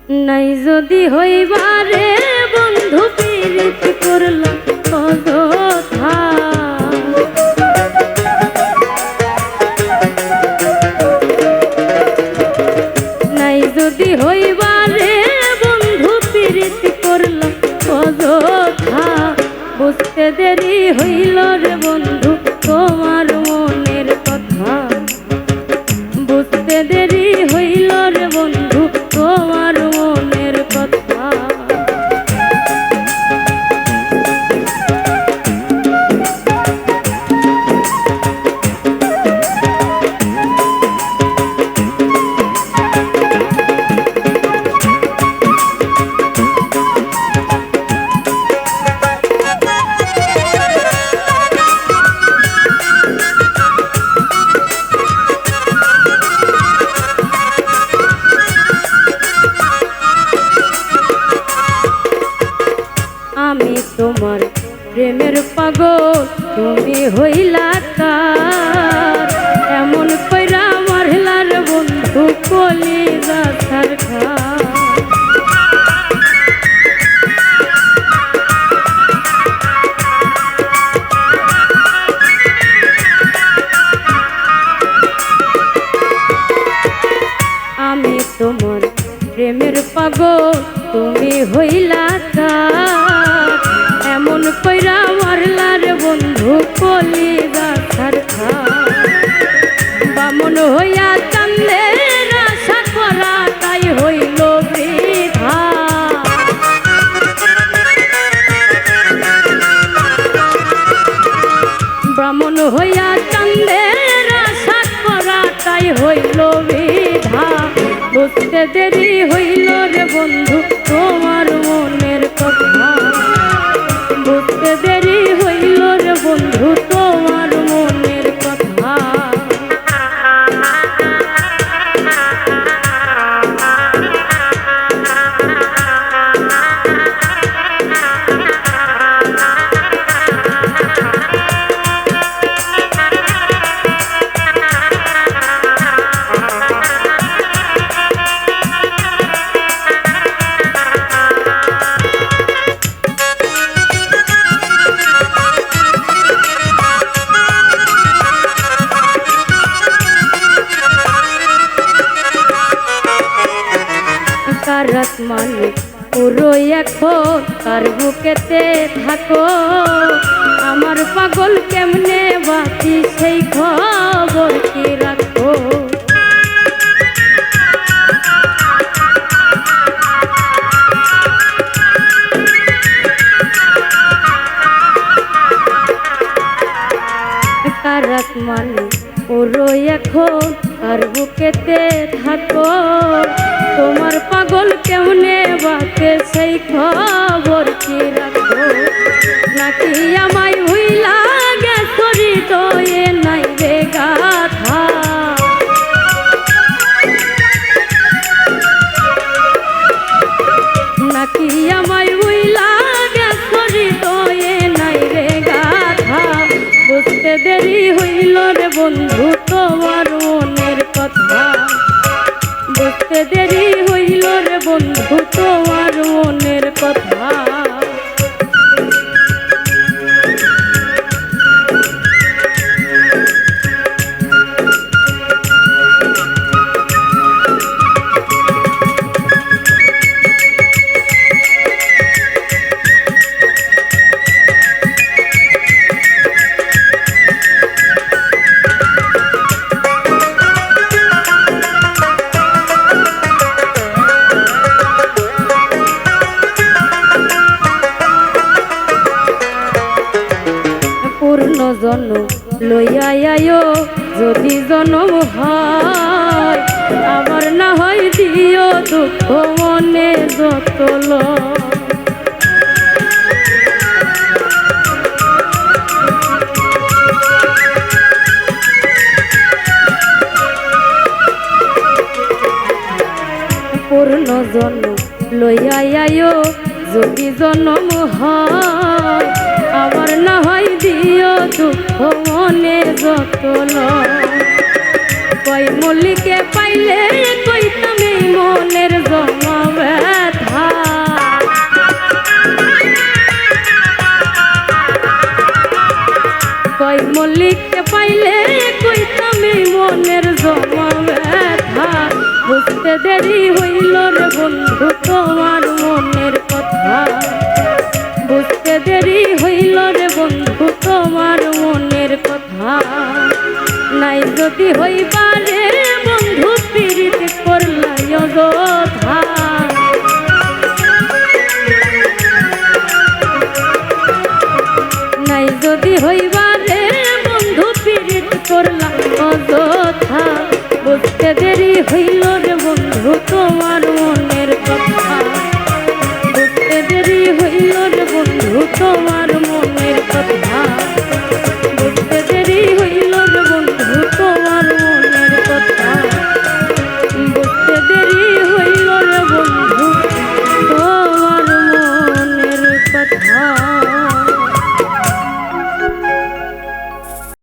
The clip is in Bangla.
নাই যদি হইবারে বন্ধু পীড়িত করলাম অযথা। নাই যদি হইবারে বন্ধু পীড়িত করলাম অযথা। বুঝতে দেরি হইল রে বন্ধু তোমার মনের কথা। বুঝতে দেরি হইল রে বন্ধু তোমার মনের কথা। আমি তোমার প্রেমের পাগল তুমি হইলা কার। এমন কইরা মারলার বন্ধু কলিজা ছারখা। আমি তোমার প্রেমের পাগল তুমি হইলা কার। এমন কইরা মারলার বন্ধু কলিজা ছারখা। বামন হইয়া চান্দের আশা করা তাই হইল বৃথা। ব্রাহ্মণ হইয়া চান্দের আশা করা তাই হইল বৃথা। বুঝতে দেরি হইল রে বন্ধু তোমার মনের কথা। বুঝতে দেরি হইল রে বন্ধু তোমার মনের কথা। রাত মানে পুরো এখন কার বুকেতে থাকো। আমার পাগল কেমনে বাঁচি সেই খবর কি রাখো। রাত মানে পুরো এখন কার বুকেতে থাকো। তোমার পাগল কেমনে বাঁচে সেই খবর কি রাখো। নাকি আমায় ভুইলা গেছো হৃদয়ে নাই রে গাথা। নাকি আমায় ভুইলা গেছো হৃদয়ে নাই রে গাথা। বুঝতে দেরি হইল রে বন্ধু তোমার মনের কথা। বুঝতে দেরি হইল রে বন্ধু তোমার মনের কথা। জন্ম লইয়া আয়ো যদি জন্ম হয়। আবার না হয় দিও দুঃখ মনে যত লয়। পূর্ণ জন্ম লইয়া আয়ো যদি জন্ম হয়। আবার না হয় দিও দুঃখ মনে যত লয়। কই মল্লিকে পাইলে কইতাম এই মনের জমাবে দেরি হইল রে বন্ধু তোমার মনের কথা, বুঝতে দেরি হইল রে বন্ধু তোমার মনের কথা। নাই যদি হইবারে বন্ধু পীড়িত করলাই অযথা, নাই যদি হইবারে বন্ধু পীড়িত করলা অযথা, বুঝতে দেরি হইল রে বন্ধু তোমার মনের কথা, বুঝতে দেরি হইল রে বন্ধু তোমার মনের কথা, বুঝতে দেরি হইল রে বন্ধু তোমার মনের কথা, বুঝতে দেরি হইল রে বন্ধু তোমার মনের কথা।